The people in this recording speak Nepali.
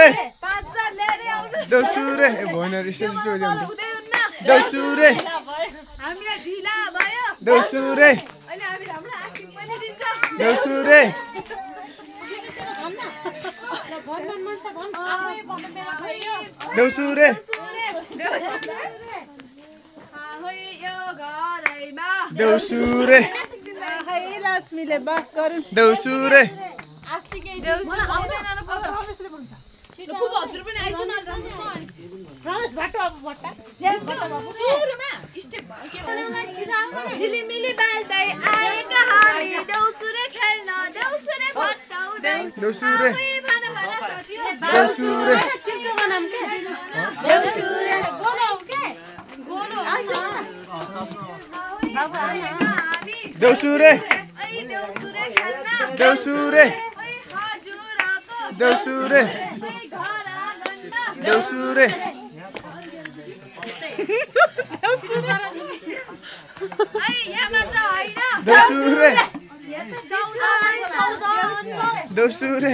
देउसुरे देउसुरे ए भएन रिसेल जोड्यो देउसुरे हामीलाई ढिला भयो देउसुरे अनि हामी हाम्रो आशिक पनि दिन्छ देउसुरे देउसुरे देउसुरे लक्ष्मीले बस गरुन् देउसुरे झिलिमिली बाल्दै आएका हामी देउसुरे खेल्न देउसुरे भट्टाउँदै देउसुरे देउसुरे देउसुरे देउसुरे देउसुरे देउसुरे देउसुरे देउसुरे देउसुरे